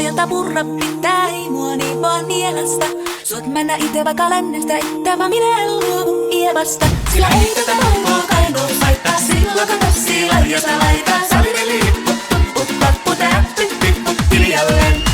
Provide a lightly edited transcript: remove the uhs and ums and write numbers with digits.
jota purra pitää, ei mua niin vaan nielasta. Sut mä näin ite vaikka lännestä, itse vaan minä en luovu Ievasta. Sillä ei tätä maailmaa kainuu saittaa, silloin kato sillä jos mä laitan. Saliveli, put, put, put, put, put, put, put, put, put, put,